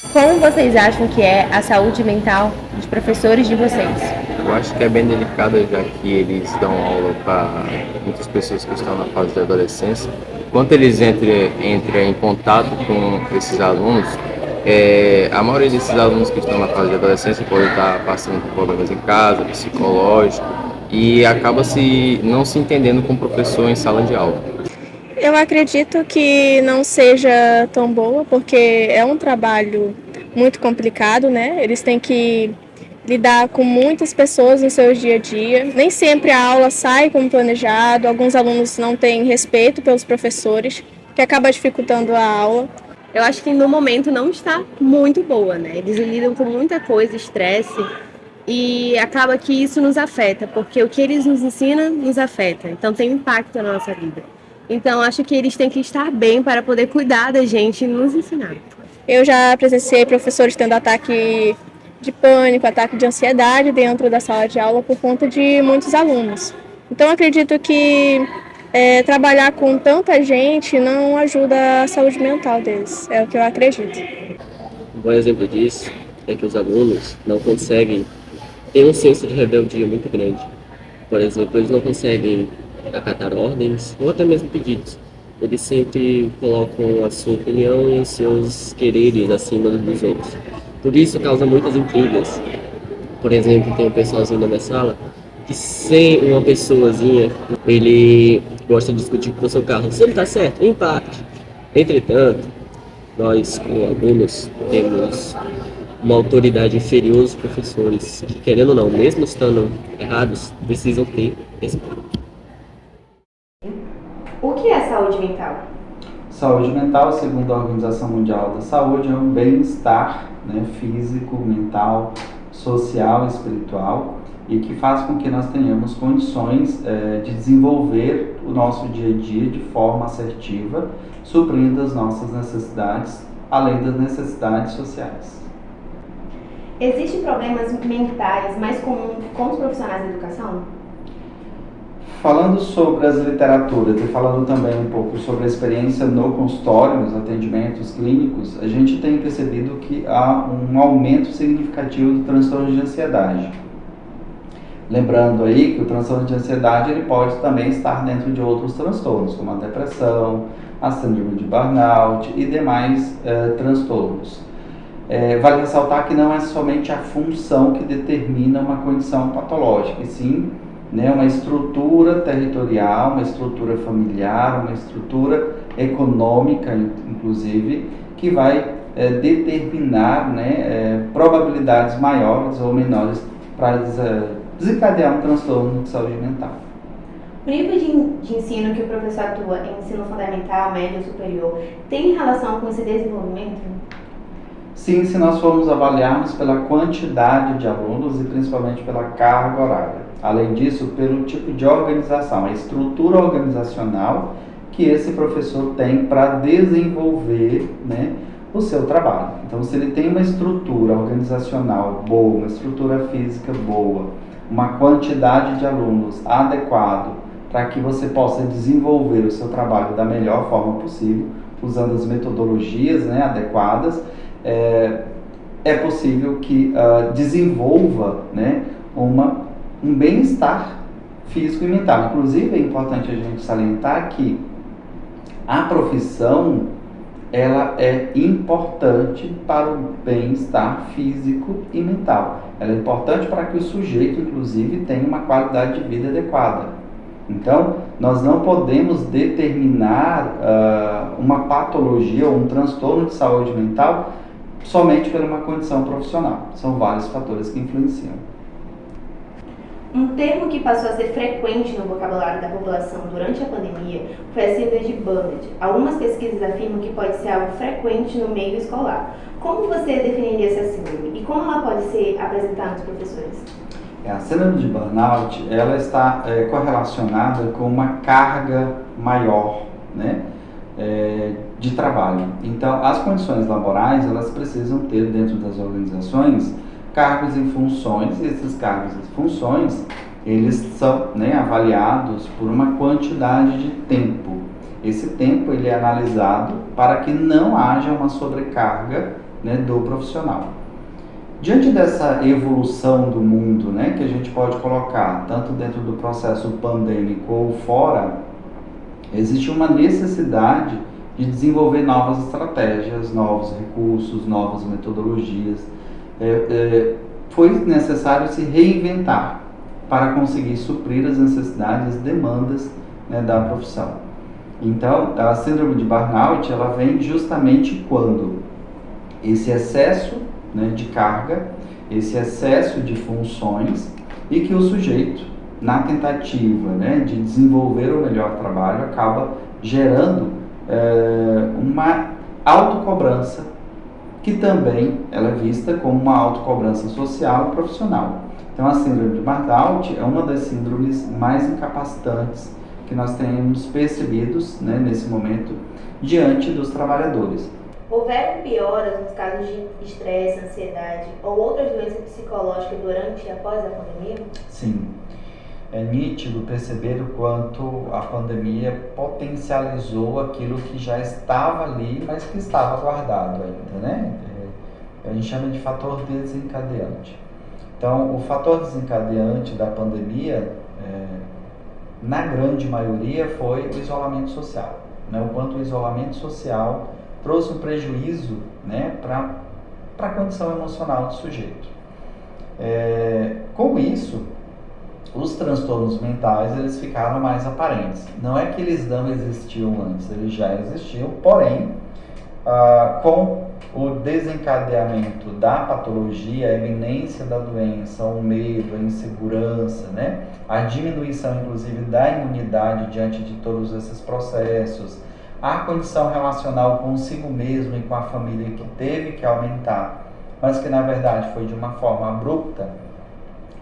Como vocês acham que é a saúde mental dos professores de vocês? Eu acho que é bem delicado, já que eles dão aula para muitas pessoas que estão na fase da adolescência. Quando eles entram em contato com esses alunos, a maioria desses alunos que estão na fase de adolescência pode estar passando por problemas em casa, psicológico, e acaba não se entendendo com o professor em sala de aula. Eu acredito que não seja tão boa, porque é um trabalho muito complicado, né? Eles têm que lidar com muitas pessoas no seu dia a dia. Nem sempre a aula sai como planejado, alguns alunos não têm respeito pelos professores, que acaba dificultando a aula. Eu acho que no momento não está muito boa, né? Eles lidam com muita coisa, estresse, e acaba que isso nos afeta, porque o que eles nos ensinam nos afeta, então tem um impacto na nossa vida. Então acho que eles têm que estar bem para poder cuidar da gente e nos ensinar. Eu já presenciei professores tendo ataque de pânico, ataque de ansiedade dentro da sala de aula por conta de muitos alunos. Então acredito que trabalhar com tanta gente não ajuda a saúde mental deles, é o que eu acredito. Um bom exemplo disso é que os alunos não conseguem ter um senso de rebeldia muito grande. Por exemplo, eles não conseguem acatar ordens ou até mesmo pedidos. Eles sempre colocam a sua opinião e os seus quereres acima dos outros. Por isso causa muitas intrigas. Por exemplo, tem um pessoalzinho na minha sala que sem uma pessoazinha, ele gosta de discutir com o seu carro. Se ele está certo, empate. Entretanto, nós, como alunos, temos uma autoridade inferior aos professores, que querendo ou não, mesmo estando errados, precisam ter respeito. O que é saúde mental? Saúde mental, segundo a Organização Mundial da Saúde, é um bem-estar, né, físico, mental, social e espiritual, e que faz com que nós tenhamos condições de desenvolver o nosso dia a dia de forma assertiva, suprindo as nossas necessidades, além das necessidades sociais. Existem problemas mentais mais comuns com os profissionais da educação? Falando sobre as literaturas e falando também um pouco sobre a experiência no consultório, nos atendimentos clínicos, a gente tem percebido que há um aumento significativo do transtorno de ansiedade. Lembrando aí que o transtorno de ansiedade ele pode também estar dentro de outros transtornos, como a depressão, a síndrome de burnout e demais transtornos. Vale ressaltar que não é somente a função que determina uma condição patológica, e sim, né, uma estrutura territorial, uma estrutura familiar, uma estrutura econômica, inclusive, que vai determinar, né, probabilidades maiores ou menores para desencadear um transtorno de saúde mental. O nível de ensino que o professor atua em ensino fundamental, médio ou superior tem relação com esse desenvolvimento? Sim, se nós formos avaliarmos pela quantidade de alunos e principalmente pela carga horária. Além disso, pelo tipo de organização, a estrutura organizacional que esse professor tem para desenvolver, né, o seu trabalho. Então, se ele tem uma estrutura organizacional boa, uma estrutura física boa, uma quantidade de alunos adequado para que você possa desenvolver o seu trabalho da melhor forma possível, usando as metodologias, né, adequadas, é possível que desenvolva, né, um bem-estar físico e mental. Inclusive, é importante a gente salientar que a profissão ela é importante para o bem-estar físico e mental. Ela é importante para que o sujeito, inclusive, tenha uma qualidade de vida adequada. Então, nós não podemos determinar uma patologia ou um transtorno de saúde mental somente por uma condição profissional. São vários fatores que influenciam. Um termo que passou a ser frequente no vocabulário da população durante a pandemia foi a síndrome de Burnout. Algumas pesquisas afirmam que pode ser algo frequente no meio escolar. Como você definiria essa síndrome e como ela pode ser apresentada aos professores? A síndrome de burnout ela está correlacionada com uma carga maior, né, de trabalho. Então, as condições laborais elas precisam ter dentro das organizações cargos e funções, e esses cargos e funções eles são, né, avaliados por uma quantidade de tempo. Esse tempo ele é analisado para que não haja uma sobrecarga né, do profissional. Diante dessa evolução do mundo, né, que a gente pode colocar tanto dentro do processo pandêmico ou fora, existe uma necessidade de desenvolver novas estratégias, novos recursos, novas metodologias. Foi necessário se reinventar para conseguir suprir as necessidades, as demandas, né, da profissão. Então, a síndrome de burnout, ela vem justamente quando esse excesso, né, de carga, esse excesso de funções, e que o sujeito, na tentativa, né, de desenvolver o melhor trabalho, acaba gerando uma autocobrança, que também ela é vista como uma autocobrança social e profissional. Então, a síndrome de burnout é uma das síndromes mais incapacitantes que nós temos percebidos, né, nesse momento, diante dos trabalhadores. Houveram pioras nos casos de estresse, ansiedade ou outras doenças psicológicas durante e após a pandemia? Sim. É nítido perceber o quanto a pandemia potencializou aquilo que já estava ali, mas que estava guardado ainda, né? A gente chama de fator desencadeante. Então, o fator desencadeante da pandemia, na grande maioria, foi o isolamento social, né? O quanto o isolamento social trouxe um prejuízo, né, para a condição emocional do sujeito. Com isso, os transtornos mentais, eles ficaram mais aparentes. Não é que eles não existiam antes, eles já existiam, porém, com o desencadeamento da patologia, a eminência da doença, o medo, a insegurança, né, a diminuição, inclusive, da imunidade diante de todos esses processos, a condição relacional consigo mesmo e com a família que teve que aumentar, mas que na verdade foi de uma forma abrupta,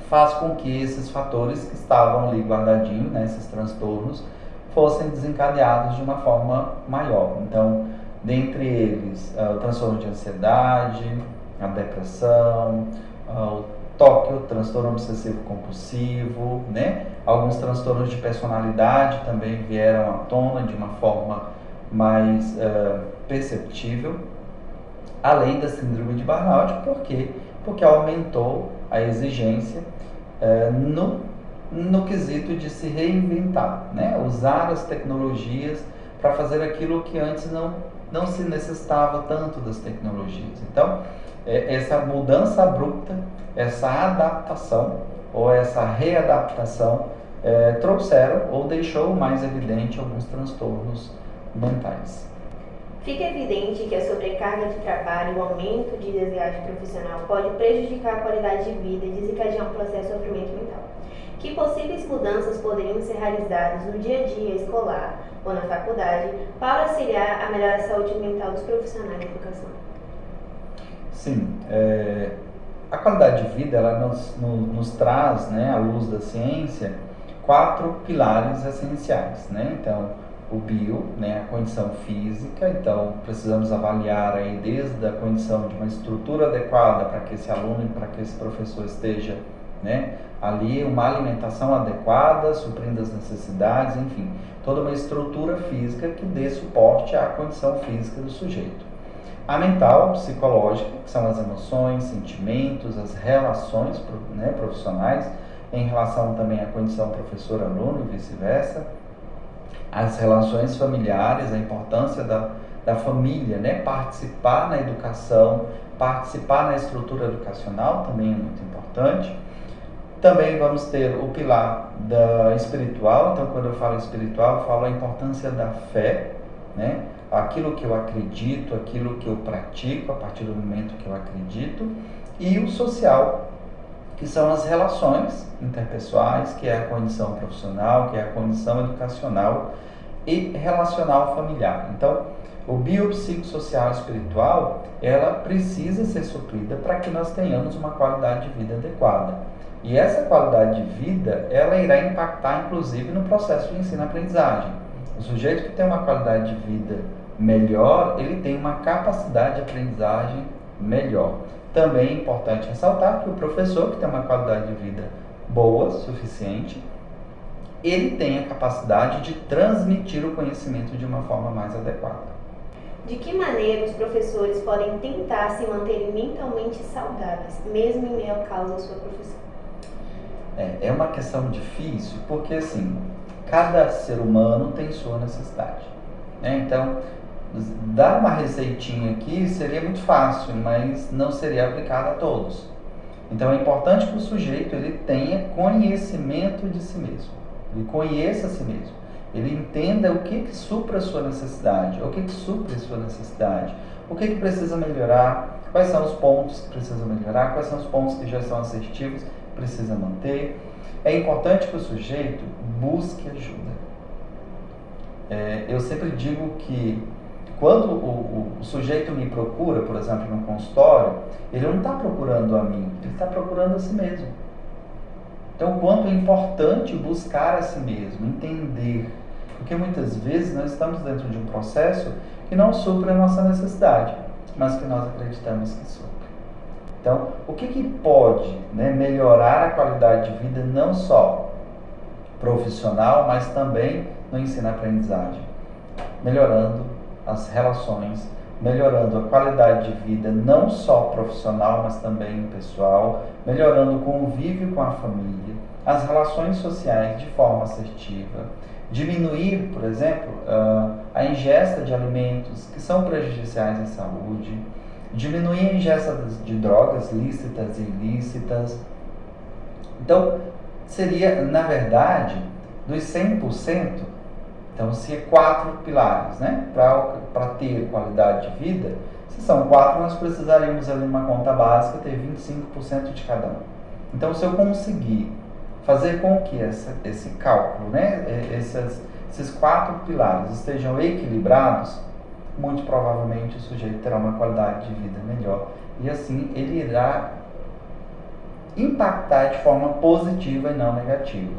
faz com que esses fatores que estavam ali guardadinhos, né, esses transtornos, fossem desencadeados de uma forma maior. Então, dentre eles, o transtorno de ansiedade, a depressão, o TOC, o transtorno obsessivo compulsivo, né? Alguns transtornos de personalidade também vieram à tona de uma forma mais perceptível, além da síndrome de burnout. Por quê? Porque aumentou a exigência no quesito de se reinventar, né? Usar as tecnologias para fazer aquilo que antes não se necessitava tanto das tecnologias. Então, essa mudança abrupta, essa adaptação ou essa readaptação trouxeram ou deixou mais evidente alguns transtornos mentais. Fica evidente que a sobrecarga de trabalho e o aumento de desgaste profissional pode prejudicar a qualidade de vida e desencadear um processo de sofrimento mental. Que possíveis mudanças poderiam ser realizadas no dia a dia escolar ou na faculdade para auxiliar a melhorar a saúde mental dos profissionais da educação? Sim, a qualidade de vida ela nos traz, né, à luz da ciência, 4 pilares essenciais, né? Então, o bio, né, a condição física. Então, precisamos avaliar aí desde a condição de uma estrutura adequada para que esse aluno e para que esse professor esteja, né, ali, uma alimentação adequada, suprindo as necessidades, enfim, toda uma estrutura física que dê suporte à condição física do sujeito. A mental, psicológica, que são as emoções, sentimentos, as relações, né, profissionais, em relação também à condição professor-aluno e vice-versa. As relações familiares, a importância da família, né, participar na educação, participar na estrutura educacional também é muito importante. Também vamos ter o pilar espiritual. Então, quando eu falo espiritual, eu falo a importância da fé, né? Aquilo que eu acredito, aquilo que eu pratico a partir do momento que eu acredito. E o social, que são as relações interpessoais, que é a condição profissional, que é a condição educacional e relacional familiar. Então, o biopsicossocial espiritual, ela precisa ser suprida para que nós tenhamos uma qualidade de vida adequada. E essa qualidade de vida, ela irá impactar, inclusive, no processo de ensino-aprendizagem. O sujeito que tem uma qualidade de vida melhor, ele tem uma capacidade de aprendizagem melhor. Também é importante ressaltar que o professor que tem uma qualidade de vida boa, suficiente, ele tem a capacidade de transmitir o conhecimento de uma forma mais adequada. De que maneira os professores podem tentar se manterem mentalmente saudáveis, mesmo em meio ao caos da sua profissão? É uma questão difícil, porque assim, cada ser humano tem sua necessidade, né? Então, dar uma receitinha aqui seria muito fácil, mas não seria aplicada a todos. Então é importante que o sujeito ele tenha conhecimento de si mesmo, ele conheça a si mesmo, ele entenda o que supra a sua necessidade, o que supra a sua necessidade, o que precisa melhorar, quais são os pontos que precisam melhorar, quais são os pontos que já são assertivos, precisa manter. É importante que o sujeito busque ajuda. Eu sempre digo que quando o sujeito me procura, por exemplo, no consultório, ele não está procurando a mim, ele está procurando a si mesmo. Então, o quanto é importante buscar a si mesmo, entender. Porque muitas vezes nós estamos dentro de um processo que não supre a nossa necessidade, mas que nós acreditamos que supre. Então, o que pode, né, melhorar a qualidade de vida, não só profissional, mas também no ensino-aprendizagem? Melhorando as relações, melhorando a qualidade de vida, não só profissional, mas também pessoal, melhorando o convívio com a família, as relações sociais de forma assertiva, diminuir, por exemplo, a ingesta de alimentos que são prejudiciais à saúde, diminuir a ingesta de drogas lícitas e ilícitas. Então, seria, na verdade, dos 100%, então, se é 4 pilares, né, para ter qualidade de vida, se são 4, nós precisaríamos ali numa conta básica ter 25% de cada um. Então, se eu conseguir fazer com que esse cálculo, né, esses 4 pilares estejam equilibrados, muito provavelmente o sujeito terá uma qualidade de vida melhor e assim ele irá impactar de forma positiva e não negativa.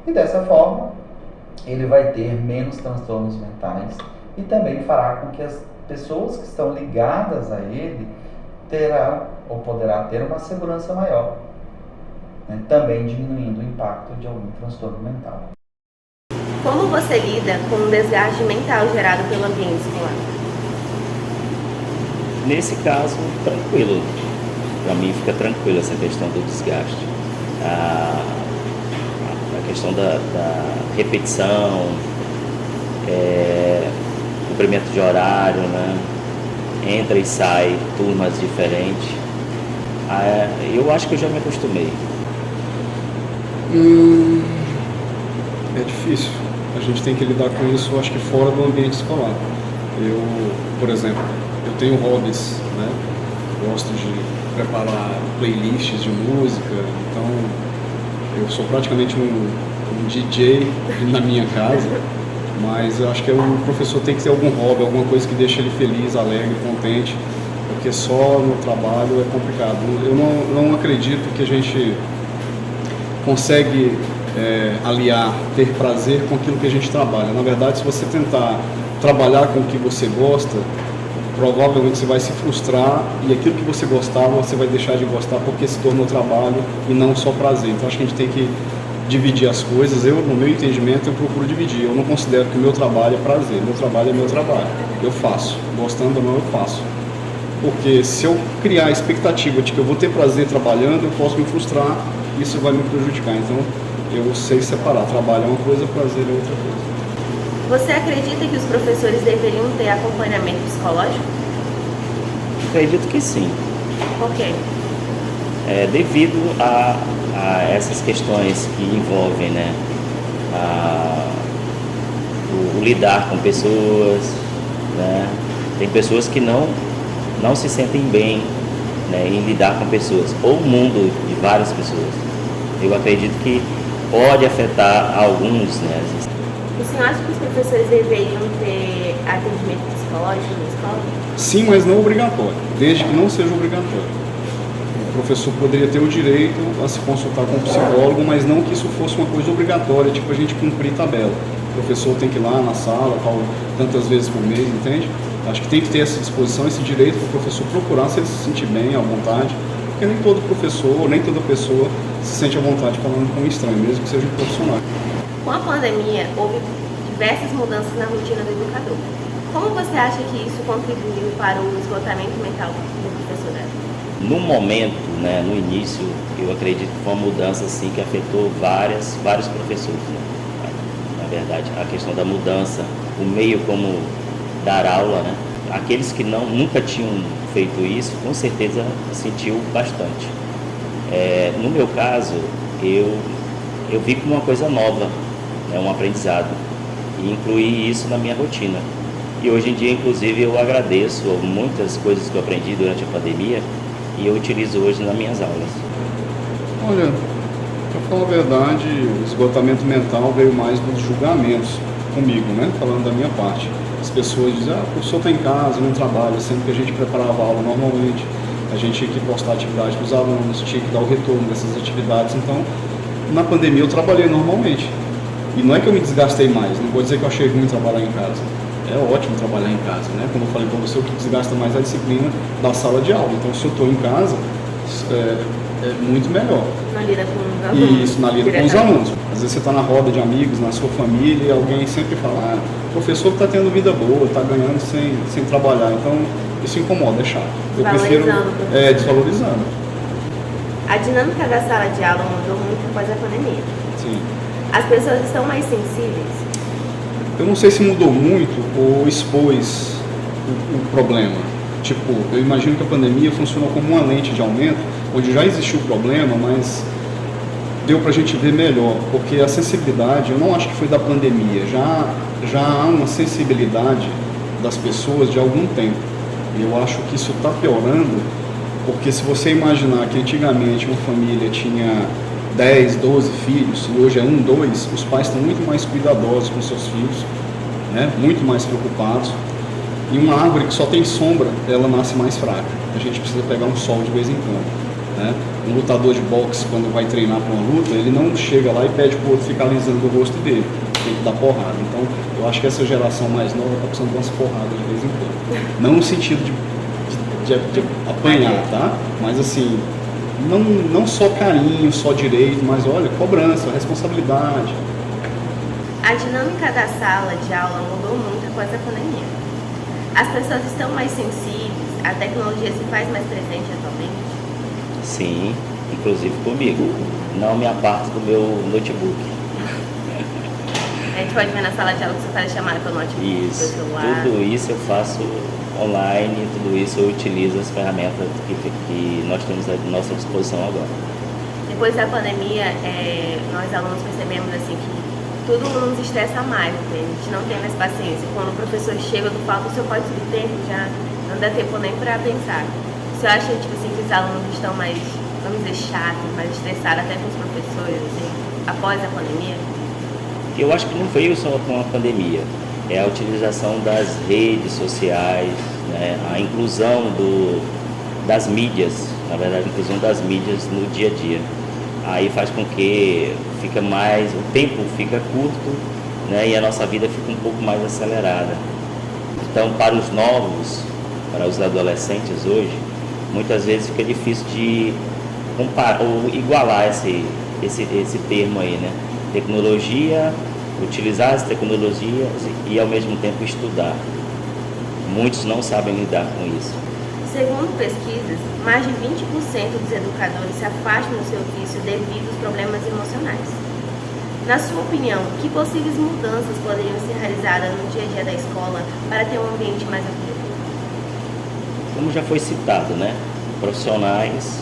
E dessa forma, ele vai ter menos transtornos mentais e também fará com que as pessoas que estão ligadas a ele terão ou poderá ter uma segurança maior, né? Também diminuindo o impacto de algum transtorno mental. Como você lida com o desgaste mental gerado pelo ambiente escolar? Nesse caso, tranquilo. Para mim fica tranquilo essa questão do desgaste. A questão da repetição, cumprimento de horário, né? Entra e sai, turmas diferentes. Eu acho que eu já me acostumei. É difícil. A gente tem que lidar com isso, acho que fora do ambiente escolar. Eu, por exemplo, eu tenho hobbies, né? Gosto de preparar playlists de música, então eu sou praticamente um DJ na minha casa, mas eu acho que o professor tem que ter algum hobby, alguma coisa que deixe ele feliz, alegre, contente, porque só no trabalho é complicado. Eu não acredito que a gente consegue aliar, ter prazer com aquilo que a gente trabalha. Na verdade, se você tentar trabalhar com o que você gosta, provavelmente você vai se frustrar e aquilo que você gostava, você vai deixar de gostar porque se tornou trabalho e não só prazer. Então, acho que a gente tem que dividir as coisas. Eu, no meu entendimento, eu procuro dividir. Eu não considero que o meu trabalho é prazer. Meu trabalho é meu trabalho. Eu faço. Gostando ou não, eu faço. Porque se eu criar a expectativa de que eu vou ter prazer trabalhando, eu posso me frustrar e isso vai me prejudicar. Então, eu sei separar. Trabalho é uma coisa, prazer é outra coisa. Você acredita que os professores deveriam ter acompanhamento psicológico? Acredito que sim. Por quê? Devido a essas questões que envolvem, né, o lidar com pessoas, né? Tem pessoas que não se sentem bem, né, em lidar com pessoas, ou o mundo de várias pessoas. Eu acredito que pode afetar alguns, né? O senhor acha que os professores deveriam ter atendimento psicológico na escola? Sim, mas não obrigatório, desde que não seja obrigatório. O professor poderia ter o direito a se consultar com um psicólogo, mas não que isso fosse uma coisa obrigatória, tipo a gente cumprir tabela. O professor tem que ir lá na sala, tantas vezes por mês, entende? Acho que tem que ter essa disposição, esse direito para o professor procurar se ele se sentir bem, à vontade, porque nem todo professor, nem toda pessoa se sente à vontade falando com um estranho, mesmo que seja um profissional. Com a pandemia, houve diversas mudanças na rotina do educador. Como você acha que isso contribuiu para o esgotamento mental do professor Davi? No momento, né, no início, eu acredito que foi uma mudança assim, que afetou vários professores. Né? Na verdade, a questão da mudança, o meio como dar aula, né? Aqueles que nunca tinham feito isso, com certeza sentiu bastante. No meu caso, eu vi como uma coisa nova, né, um aprendizado, e incluí isso na minha rotina. E hoje em dia, inclusive, eu agradeço muitas coisas que eu aprendi durante a pandemia e eu utilizo hoje nas minhas aulas. Olha, para falar a verdade, o esgotamento mental veio mais dos julgamentos comigo, né? Falando da minha parte. As pessoas dizem, o professor está em casa, não trabalha, sendo que a gente preparava a aula normalmente, a gente tinha que postar atividade para os alunos, tinha que dar o retorno dessas atividades. Então, na pandemia eu trabalhei normalmente. E não é que eu me desgastei mais, não vou dizer que eu achei ruim trabalhar em casa. É ótimo trabalhar em casa, né? Como eu falei para você, o que desgasta mais é a disciplina da sala de aula. Então, se eu estou em casa, é muito melhor. Na lida com os alunos. Isso, na lida com os alunos. Às vezes você está na roda de amigos, na sua família, e alguém sempre fala, o professor está tendo vida boa, está ganhando sem trabalhar. Então, isso incomoda, é chato. Eu prefiro desvalorizando. A dinâmica da sala de aula mudou muito após a pandemia. Sim. As pessoas estão mais sensíveis? Eu não sei se mudou muito ou expôs o problema. Tipo, eu imagino que a pandemia funcionou como uma lente de aumento, onde já existiu o problema, mas deu pra gente ver melhor, porque a sensibilidade, eu não acho que foi da pandemia, já há uma sensibilidade das pessoas de algum tempo. E eu acho que isso está piorando, porque se você imaginar que antigamente uma família tinha 10, 12 filhos, e hoje é 1, 2, os pais estão muito mais cuidadosos com seus filhos, né? Muito mais preocupados. E uma árvore que só tem sombra, ela nasce mais fraca. A gente precisa pegar um sol de vez em quando. Né? Um lutador de boxe, quando vai treinar para uma luta, ele não chega lá e pede para o outro ficar alisando o rosto dele. Tem que dar porrada. Então, eu acho que essa geração mais nova está precisando de umas porradas de vez em quando. Não no sentido de apanhar, tá? Mas assim, não só carinho, só direito, mas olha, cobrança, responsabilidade. A dinâmica da sala de aula mudou muito após a pandemia. As pessoas estão mais sensíveis, a tecnologia se faz mais presente atualmente? Sim, inclusive comigo. Não me aparto do meu notebook. A gente pode ver na sala de aula que você faz chamada pelo notebook, pelo celular. Tudo isso eu faço online, tudo isso eu utilizo as ferramentas que nós temos à nossa disposição agora. Depois da pandemia, nós alunos percebemos assim que tudo nos estressa mais, entende? A gente não tem mais paciência. Quando o professor chega, eu falo, o senhor pode subir tempo, já não dá tempo nem para pensar. Você acha tipo assim, que os alunos estão mais, vamos dizer, chatos, mais estressados até com os professores, assim, após a pandemia? Eu acho que não veio só com a pandemia. É a utilização das redes sociais, né? A inclusão das mídias, na verdade, a inclusão das mídias no dia a dia. Aí faz com que o tempo fica curto, né? E a nossa vida fica um pouco mais acelerada. Então, para os novos, para os adolescentes hoje, muitas vezes fica difícil de comparar ou igualar esse termo aí, né? Tecnologia, utilizar as tecnologias e ao mesmo tempo estudar. Muitos não sabem lidar com isso. Segundo pesquisas, mais de 20% dos educadores se afastam do seu ofício devido aos problemas emocionais. Na sua opinião, que possíveis mudanças poderiam ser realizadas no dia a dia da escola para ter um ambiente mais acolhedor? Como já foi citado, né? Profissionais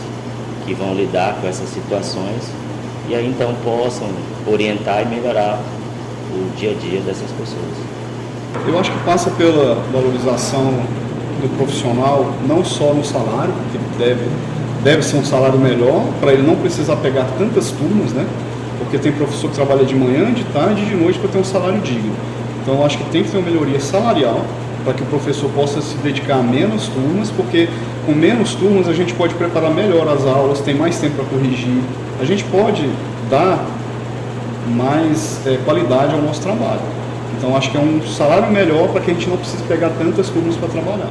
que vão lidar com essas situações e aí então possam orientar e melhorar o dia a dia dessas pessoas. Eu acho que passa pela valorização do profissional, não só no salário, que deve ser um salário melhor, para ele não precisar pegar tantas turmas, né? Porque tem professor que trabalha de manhã, de tarde e de noite para ter um salário digno. Então eu acho que tem que ter uma melhoria salarial para que o professor possa se dedicar a menos turmas, porque com menos turmas a gente pode preparar melhor as aulas, tem mais tempo para corrigir, a gente pode dar mais qualidade ao nosso trabalho. Então acho que é um salário melhor para que a gente não precise pegar tantas turmas para trabalhar.